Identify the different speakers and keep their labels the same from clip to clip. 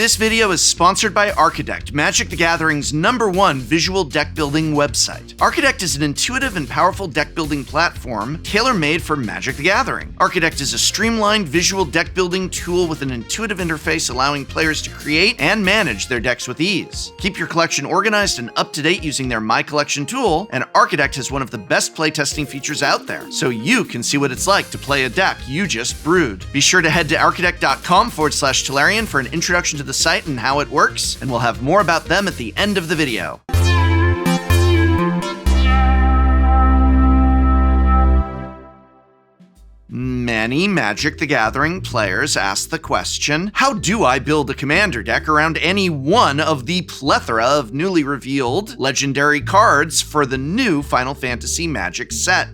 Speaker 1: This video is sponsored by Archidekt, Magic the Gathering's #1 visual deck building website. Archidekt is an intuitive and powerful deck building platform tailor-made for Magic the Gathering. Archidekt is a streamlined visual deck building tool with an intuitive interface allowing players to create and manage their decks with ease. Keep your collection organized and up-to-date using their My Collection tool, and Archidekt has one of the best playtesting features out there, so you can see what it's like to play a deck you just brewed. Be sure to head to archidekt.com/Tolarian for an introduction to the site and how it works, and we'll have more about them at the end of the video. Many Magic the Gathering players ask the question, how do I build a commander deck around any one of the plethora of newly revealed legendary cards for the new Final Fantasy Magic set?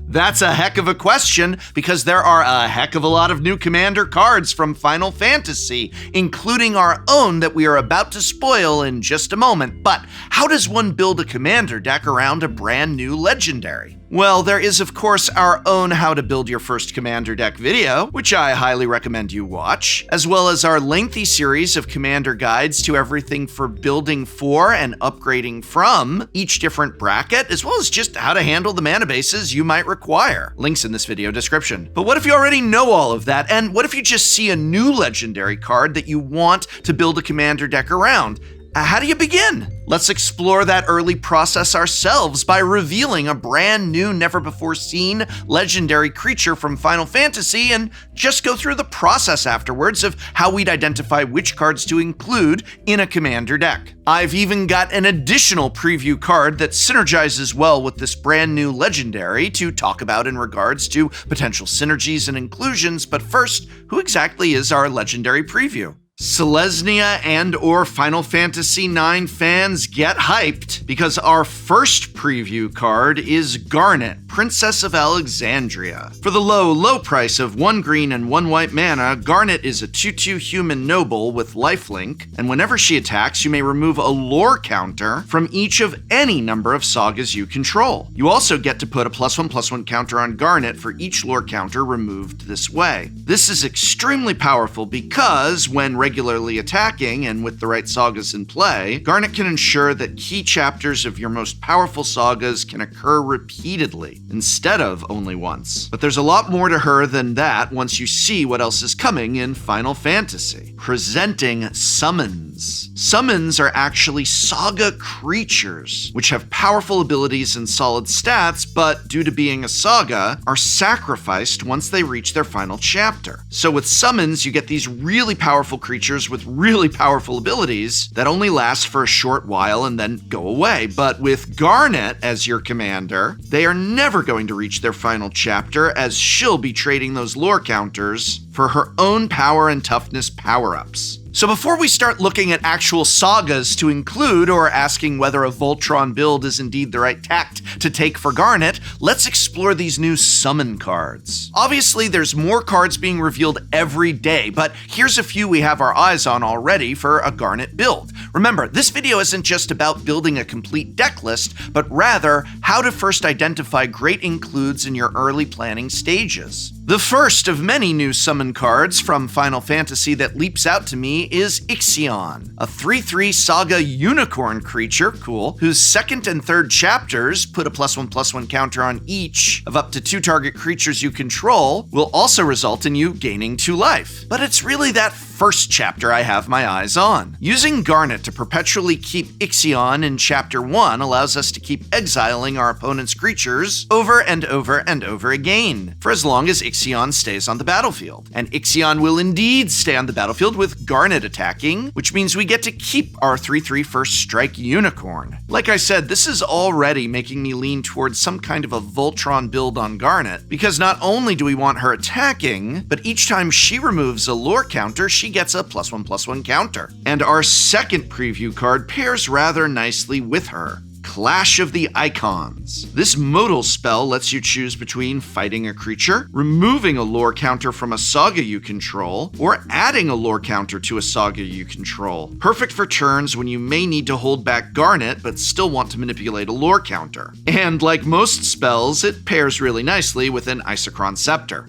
Speaker 1: That's a heck of a question, because there are a heck of a lot of new commander cards from Final Fantasy, including our own that we are about to spoil in just a moment. But how does one build a commander deck around a brand new legendary? Well, there is of course our own How to Build Your First Commander Deck video, which I highly recommend you watch, as well as our lengthy series of commander guides to everything for building for and upgrading from each different bracket, as well as just how to handle the mana bases you might require. Links in this video description. But what if you already know all of that? And what if you just see a new legendary card that you want to build a commander deck around? How do you begin? Let's explore that early process ourselves by revealing a brand new, never-before-seen legendary creature from Final Fantasy and just go through the process afterwards of how we'd identify which cards to include in a commander deck. I've even got an additional preview card that synergizes well with this brand new legendary to talk about in regards to potential synergies and inclusions, but first, who exactly is our legendary preview? Selesnya and/or Final Fantasy IX fans, get hyped, because our first preview card is Garnet, Princess of Alexandria. For the low price of 1 green and 1 white mana, Garnet is a 2/2 human noble with lifelink, and whenever she attacks, you may remove a lore counter from each of any number of sagas you control. You also get to put a +1/+1 counter on Garnet for each lore counter removed this way. This is extremely powerful because when regularly attacking and with the right sagas in play, Garnet can ensure that key chapters of your most powerful sagas can occur repeatedly, instead of only once. But there's a lot more to her than that once you see what else is coming in Final Fantasy. Presenting summons. Summons are actually saga creatures, which have powerful abilities and solid stats, but due to being a saga, are sacrificed once they reach their final chapter. So with summons, you get these really powerful creatures with really powerful abilities that only last for a short while and then go away. But with Garnet as your commander, they are never going to reach their final chapter, as she'll be trading those lore counters for her own power and toughness power-ups. So before we start looking at actual sagas to include or asking whether a Voltron build is indeed the right tact to take for Garnet, let's explore these new summon cards. Obviously, there's more cards being revealed every day, but here's a few we have our eyes on already for a Garnet build. Remember, this video isn't just about building a complete deck list, but rather how to first identify great includes in your early planning stages. The first of many new summon cards from Final Fantasy that leaps out to me is Ixion, a 3/3 saga unicorn creature, cool, whose second and third chapters put a +1/+1 counter on each of up to 2 target creatures you control, will also result in you gaining 2 life. But it's really that first chapter I have my eyes on. Using Garnet to perpetually keep Ixion in Chapter 1 allows us to keep exiling our opponent's creatures over and over and over again, for as long as Ixion stays on the battlefield. And Ixion will indeed stay on the battlefield with Garnet attacking, which means we get to keep our 3/3 first strike unicorn. Like I said, this is already making me lean towards some kind of a Voltron build on Garnet, because not only do we want her attacking, but each time she removes a lore counter, she gets a +1/+1 counter. And our second preview card pairs rather nicely with her. Clash of the Icons. This modal spell lets you choose between fighting a creature, removing a lore counter from a saga you control, or adding a lore counter to a saga you control. Perfect for turns when you may need to hold back Garnet but still want to manipulate a lore counter. And like most spells, it pairs really nicely with an Isochron Scepter.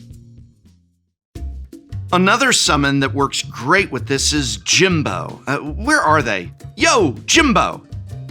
Speaker 1: Another summon that works great with this is Jimbo. Where are they? Yo, Jimbo!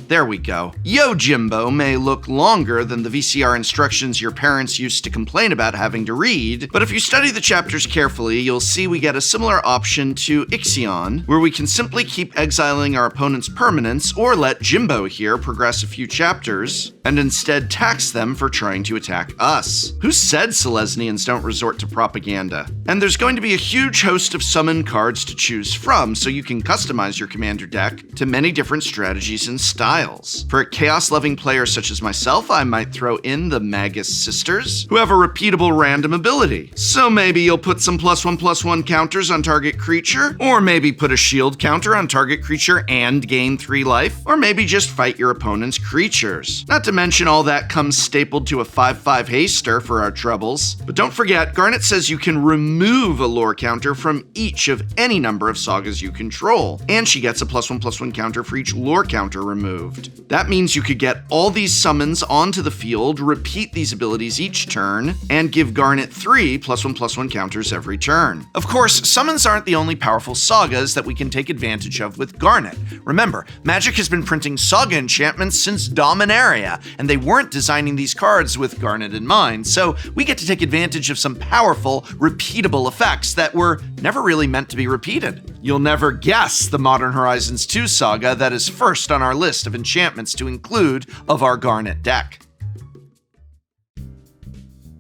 Speaker 1: There we go. Yo Jimbo may look longer than the VCR instructions your parents used to complain about having to read, but if you study the chapters carefully, you'll see we get a similar option to Ixion, where we can simply keep exiling our opponent's permanents or let Jimbo here progress a few chapters and instead tax them for trying to attack us. Who said Selesnians don't resort to propaganda? And there's going to be a huge host of summon cards to choose from, so you can customize your commander deck to many different strategies and styles. For a chaos-loving player such as myself, I might throw in the Magus Sisters, who have a repeatable random ability. So maybe you'll put some +1/+1 counters on target creature, or maybe put a shield counter on target creature and gain 3 life, or maybe just fight your opponent's creatures. Not to mention all that comes stapled to a 5/5 haster for our troubles. But don't forget, Garnet says you can remove a lore counter from each of any number of sagas you control, and she gets a +1/+1 counter for each lore counter removed. That means you could get all these summons onto the field, repeat these abilities each turn, and give Garnet 3 +1/+1 counters every turn. Of course, summons aren't the only powerful sagas that we can take advantage of with Garnet. Remember, Magic has been printing saga enchantments since Dominaria, and they weren't designing these cards with Garnet in mind, so we get to take advantage of some powerful, repeatable effects that were never really meant to be repeated. You'll never guess the Modern Horizons 2 saga that is first on our list of enchantments to include of our Garnet deck.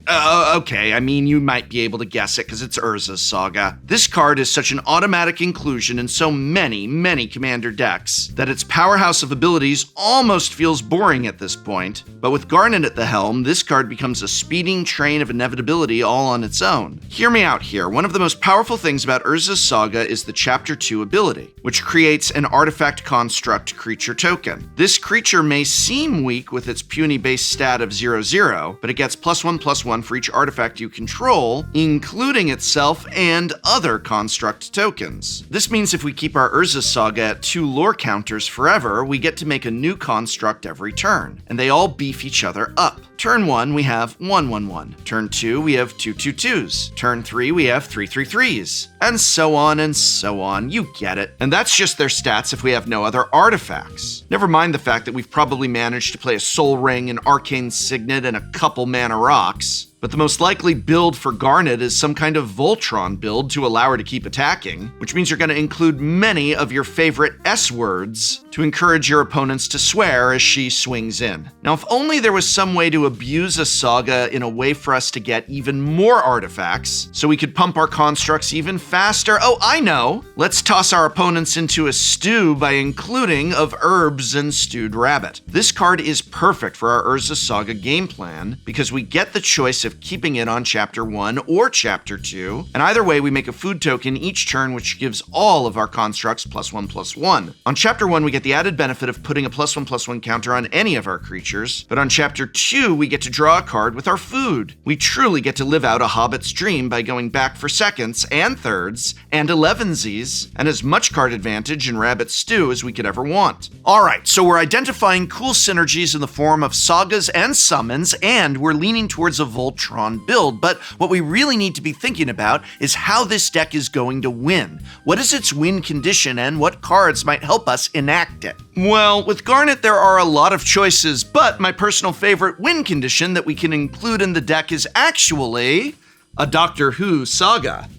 Speaker 1: Okay, I mean, you might be able to guess it because it's Urza's Saga. This card is such an automatic inclusion in so many commander decks that its powerhouse of abilities almost feels boring at this point. But with Garnet at the helm, this card becomes a speeding train of inevitability all on its own. Hear me out here. One of the most powerful things about Urza's Saga is the Chapter 2 ability, which creates an artifact construct creature token. This creature may seem weak with its puny base stat of 0/0, but it gets +1/+1 for each artifact you control, including itself and other construct tokens. This means if we keep our Urza's Saga at 2 lore counters forever, we get to make a new construct every turn, and they all beef each other up. Turn 1, we have 1/1/1. Turn 2, we have 2/2/2s. Turn 3, we have 3/3/3s. And so on and so on. You get it. And that's just their stats if we have no other artifacts. Never mind the fact that we've probably managed to play a Soul Ring, an Arcane Signet, and a couple mana rocks. But the most likely build for Garnet is some kind of Voltron build to allow her to keep attacking, which means you're going to include many of your favorite S-words to encourage your opponents to swear as she swings in. Now, if only there was some way to abuse a saga in a way for us to get even more artifacts, so we could pump our constructs even faster. Oh, I know! Let's toss our opponents into a stew by including of herbs and stewed rabbit. This card is perfect for our Urza Saga game plan because we get the choice of keeping it on Chapter 1 or Chapter 2, and either way we make a food token each turn which gives all of our constructs +1/+1. On Chapter 1 we get the added benefit of putting a +1/+1 counter on any of our creatures, but on Chapter 2 we get to draw a card with our food. We truly get to live out a hobbit's dream by going back for seconds and thirds and 11sies and as much card advantage in Rabbit Stew as we could ever want. Alright, so we're identifying cool synergies in the form of sagas and summons, and we're leaning towards a Voltron build, but what we really need to be thinking about is how this deck is going to win. What is its win condition and what cards might help us enact it? Well, with Garnet there are a lot of choices, but my personal favorite win condition that we can include in the deck is actually a Doctor Who saga.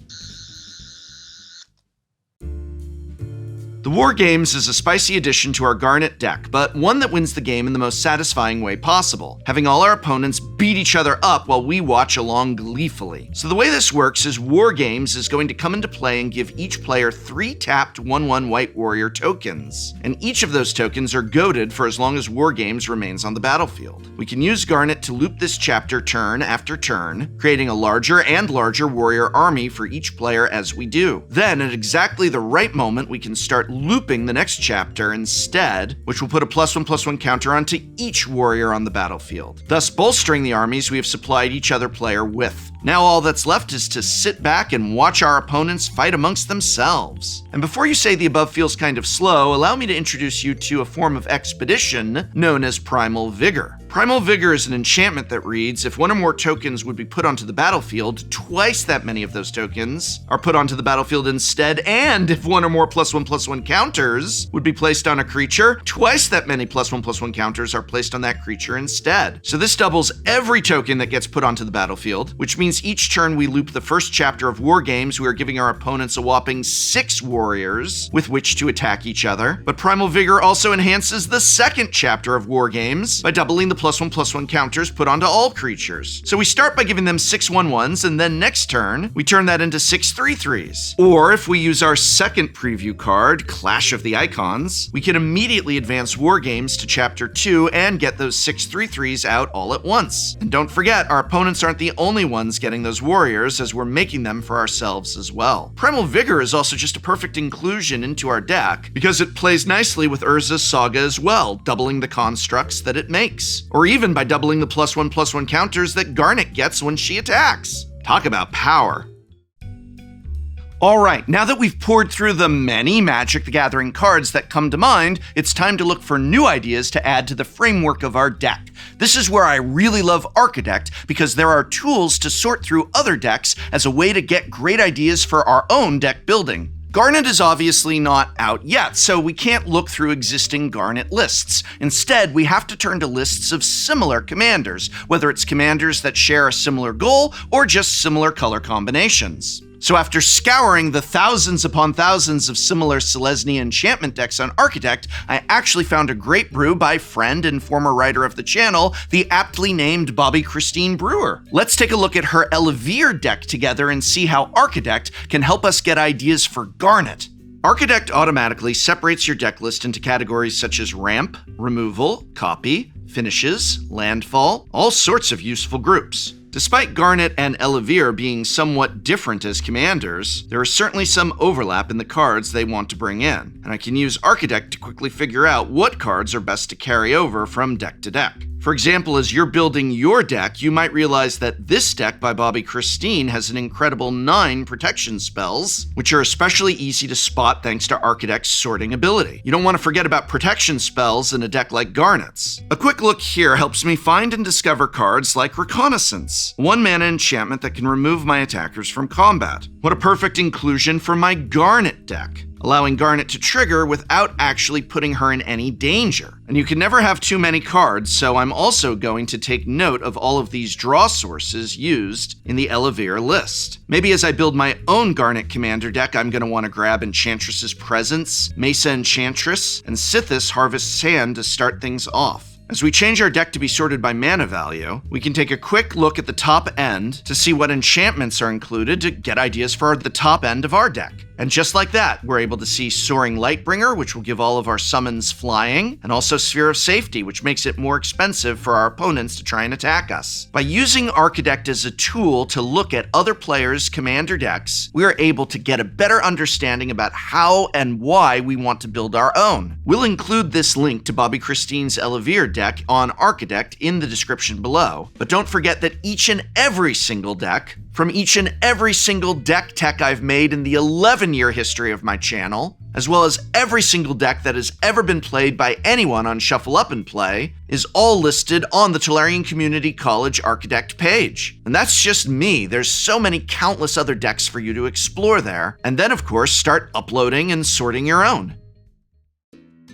Speaker 1: The War Games is a spicy addition to our Garnet deck, but one that wins the game in the most satisfying way possible, having all our opponents beat each other up while we watch along gleefully. So the way this works is War Games is going to come into play and give each player 3 tapped 1/1 White Warrior tokens, and each of those tokens are goaded for as long as War Games remains on the battlefield. We can use Garnet to loop this chapter turn after turn, creating a larger and larger warrior army for each player as we do. Then, at exactly the right moment, we can start looping the next chapter instead, which will put a +1/+1 counter onto each warrior on the battlefield, thus bolstering the armies we have supplied each other player with. Now all that's left is to sit back and watch our opponents fight amongst themselves. And before you say the above feels kind of slow, allow me to introduce you to a form of expedition known as Primal Vigor. Primal Vigor is an enchantment that reads, if one or more tokens would be put onto the battlefield, twice that many of those tokens are put onto the battlefield instead, and if one or more +1/+1 counters would be placed on a creature, twice that many +1/+1 counters are placed on that creature instead. So this doubles every token that gets put onto the battlefield, which means each turn we loop the first chapter of War Games, we are giving our opponents a whopping 6 warriors with which to attack each other. But Primal Vigor also enhances the second chapter of War Games by doubling the +1/+1 counters put onto all creatures. So we start by giving them 6 1/1s, and then next turn, we turn that into 6 3/3s. Or if we use our second preview card, Clash of the Icons, we can immediately advance War Games to Chapter 2 and get those 6 3/3s out all at once. And don't forget, our opponents aren't the only ones getting those warriors, as we're making them for ourselves as well. Primal Vigor is also just a perfect inclusion into our deck, because it plays nicely with Urza's Saga as well, doubling the constructs that it makes. Or even by doubling the +1/+1 counters that Garnet gets when she attacks. Talk about power. Alright, now that we've poured through the many Magic the Gathering cards that come to mind, it's time to look for new ideas to add to the framework of our deck. This is where I really love Archidekt, because there are tools to sort through other decks as a way to get great ideas for our own deck building. Garnet is obviously not out yet, so we can't look through existing Garnet lists. Instead, we have to turn to lists of similar commanders, whether it's commanders that share a similar goal or just similar color combinations. So after scouring the thousands upon thousands of similar Selesnya enchantment decks on Archidekt, I actually found a great brew by friend and former writer of the channel, the aptly named Bobby Christine Brewer. Let's take a look at her Elevere deck together and see how Archidekt can help us get ideas for Garnet. Archidekt automatically separates your deck list into categories such as ramp, removal, copy, finishes, landfall, all sorts of useful groups. Despite Garnet and Elevere being somewhat different as commanders, there is certainly some overlap in the cards they want to bring in, and I can use Archidekt to quickly figure out what cards are best to carry over from deck to deck. For example, as you're building your deck, you might realize that this deck by Bobby Christine has an incredible 9 protection spells, which are especially easy to spot thanks to Archidekt's sorting ability. You don't want to forget about protection spells in a deck like Garnet's. A quick look here helps me find and discover cards like Reconnaissance, 1-mana enchantment that can remove my attackers from combat. What a perfect inclusion for my Garnet deck, allowing Garnet to trigger without actually putting her in any danger. And you can never have too many cards, so I'm also going to take note of all of these draw sources used in the Elevere list. Maybe as I build my own Garnet commander deck, I'm going to want to grab Enchantress's Presence, Mesa Enchantress, and Sithis Harvest Sand to start things off. As we change our deck to be sorted by mana value, we can take a quick look at the top end to see what enchantments are included to get ideas for the top end of our deck. And just like that, we're able to see Soaring Lightbringer, which will give all of our summons flying, and also Sphere of Safety, which makes it more expensive for our opponents to try and attack us. By using Archidekt as a tool to look at other players' commander decks, we are able to get a better understanding about how and why we want to build our own. We'll include this link to Bobby Christine's Elevere deck on Archidekt in the description below, but don't forget that each and every single deck from each and every single deck tech I've made in the 11-year history of my channel, as well as every single deck that has ever been played by anyone on Shuffle Up and Play, is all listed on the Tolarian Community College Archidekt page. And that's just me. There's so many countless other decks for you to explore there, and then of course start uploading and sorting your own.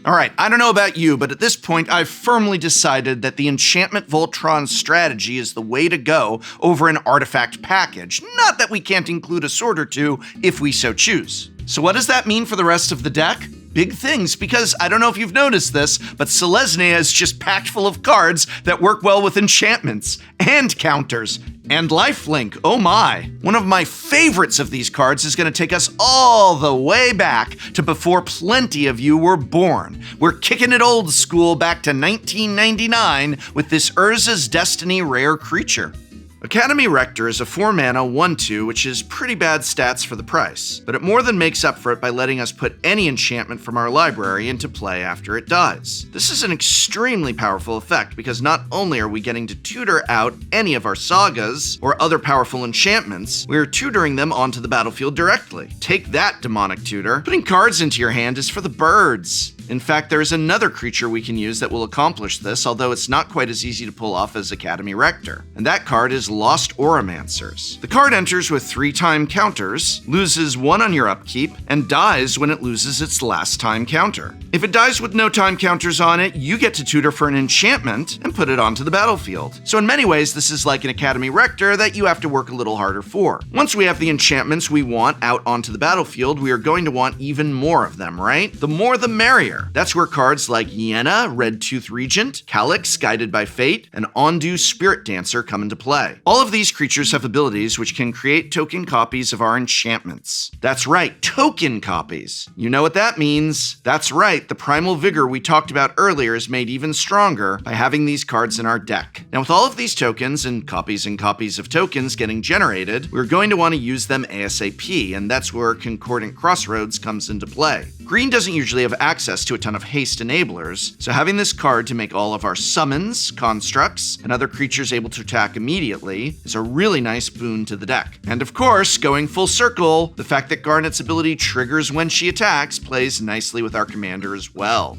Speaker 1: Alright, I don't know about you, but at this point I've firmly decided that the Enchantment Voltron strategy is the way to go over an artifact package. Not that we can't include a sort or two if we so choose. So what does that mean for the rest of the deck? Big things, because I don't know if you've noticed this, but Selesnya is just packed full of cards that work well with enchantments, and counters, and lifelink, oh my. One of my favorites of these cards is going to take us all the way back to before plenty of you were born. We're kicking it old school back to 1999 with this Urza's Destiny rare creature. Academy Rector is a 4-mana 1/2, which is pretty bad stats for the price, but it more than makes up for it by letting us put any enchantment from our library into play after it dies. This is an extremely powerful effect because not only are we getting to tutor out any of our sagas or other powerful enchantments, we are tutoring them onto the battlefield directly. Take that, demonic tutor. Putting cards into your hand is for the birds. In fact, there is another creature we can use that will accomplish this, although it's not quite as easy to pull off as Academy Rector. And that card is Lost Oromancers. The card enters with 3 time counters, loses 1 on your upkeep, and dies when it loses its last time counter. If it dies with no time counters on it, you get to tutor for an enchantment and put it onto the battlefield. So in many ways, this is like an Academy Rector that you have to work a little harder for. Once we have the enchantments we want out onto the battlefield, we are going to want even more of them, right? The more the merrier. That's where cards like Yenna, Red Tooth Regent, Calyx, Guided by Fate, and Ondu Spirit Dancer come into play. All of these creatures have abilities which can create token copies of our enchantments. That's right, token copies. You know what that means? That's right, the primal vigor we talked about earlier is made even stronger by having these cards in our deck. Now with all of these tokens and copies of tokens getting generated, we're going to want to use them ASAP, and that's where Concordant Crossroads comes into play. Green doesn't usually have access to a ton of haste enablers, so having this card to make all of our summons, constructs, and other creatures able to attack immediately is a really nice boon to the deck. And of course, going full circle, the fact that Garnet's ability triggers when she attacks plays nicely with our commander as well.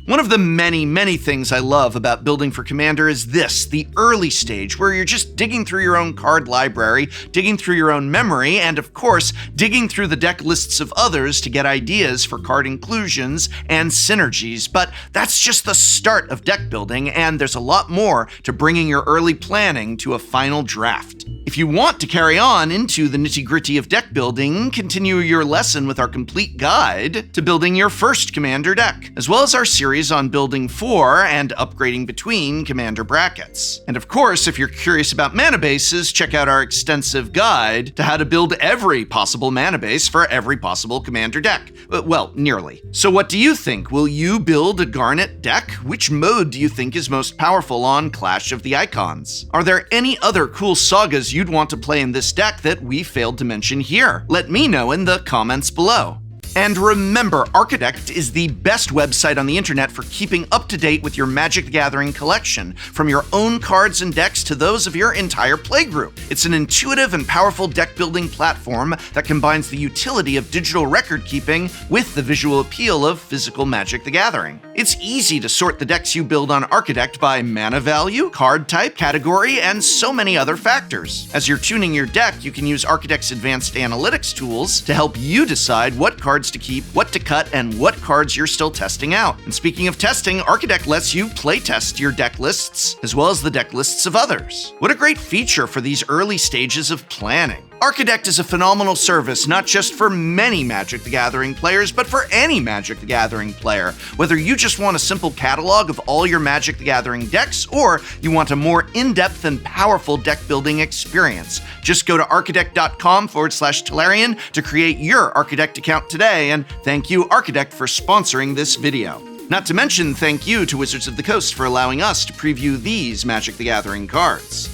Speaker 1: One of the many things I love about building for Commander is this, the early stage, where you're just digging through your own card library, digging through your own memory, and of course, digging through the deck lists of others to get ideas for card inclusions and synergies. But that's just the start of deck building, and there's a lot more to bringing your early planning to a final draft. If you want to carry on into the nitty-gritty of deck building, continue your lesson with our complete guide to building your first Commander deck, as well as our series on building for and upgrading between Commander brackets. And of course, if you're curious about mana bases, check out our extensive guide to how to build every possible mana base for every possible Commander deck. Well, nearly. So what do you think? Will you build a Garnet deck? Which mode do you think is most powerful on Clash of the Icons? Are there any other cool sagas you'd want to play in this deck that we failed to mention here? Let me know in the comments below. And remember, Archidekt is the best website on the internet for keeping up to date with your Magic the Gathering collection, from your own cards and decks to those of your entire playgroup. It's an intuitive and powerful deck building platform that combines the utility of digital record keeping with the visual appeal of physical Magic the Gathering. It's easy to sort the decks you build on Archidekt by mana value, card type, category, and so many other factors. As you're tuning your deck, you can use Archidekt's advanced analytics tools to help you decide what cards to keep, what to cut, and what cards you're still testing out. And speaking of testing, Archidekt lets you playtest your deck lists, as well as the deck lists of others. What a great feature for these early stages of planning. Archidekt is a phenomenal service, not just for many Magic the Gathering players, but for any Magic the Gathering player. Whether you just want a simple catalog of all your Magic the Gathering decks, or you want a more in-depth and powerful deck building experience, just go to archidekt.com/Tolarian to create your Archidekt account today, and thank you, Archidekt, for sponsoring this video. Not to mention, thank you to Wizards of the Coast for allowing us to preview these Magic the Gathering cards.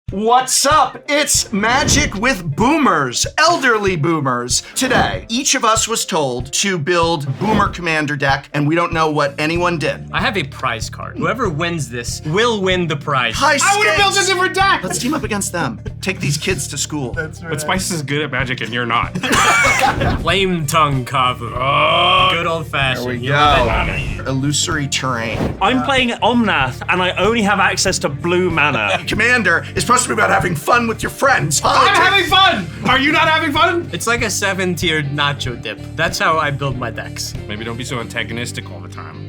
Speaker 1: What's up? It's Magic with Boomers, elderly boomers. Today, each of us was told to build Boomer Commander deck, and we don't know what anyone did.
Speaker 2: I have a prize card. Whoever wins this will win the prize.
Speaker 1: High stakes.
Speaker 3: I would have built a different deck!
Speaker 1: Let's team up against them. Take these kids to school.
Speaker 3: That's right.
Speaker 4: But Spice is good at Magic and you're not.
Speaker 2: Flame Tongue Kavu. Oh, good old fashioned.
Speaker 1: There we go. Illusory terrain.
Speaker 5: I'm playing Omnath, and I only have access to blue mana.
Speaker 1: Commander is supposed to be about having fun with your friends.
Speaker 3: I'm having fun! Are you not having fun?
Speaker 2: It's like a 7-tiered nacho dip. That's how I build my decks.
Speaker 4: Maybe don't be so antagonistic all the time.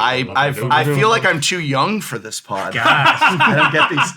Speaker 1: I feel like I'm too young for this pod.
Speaker 2: Gosh.
Speaker 1: I don't get these.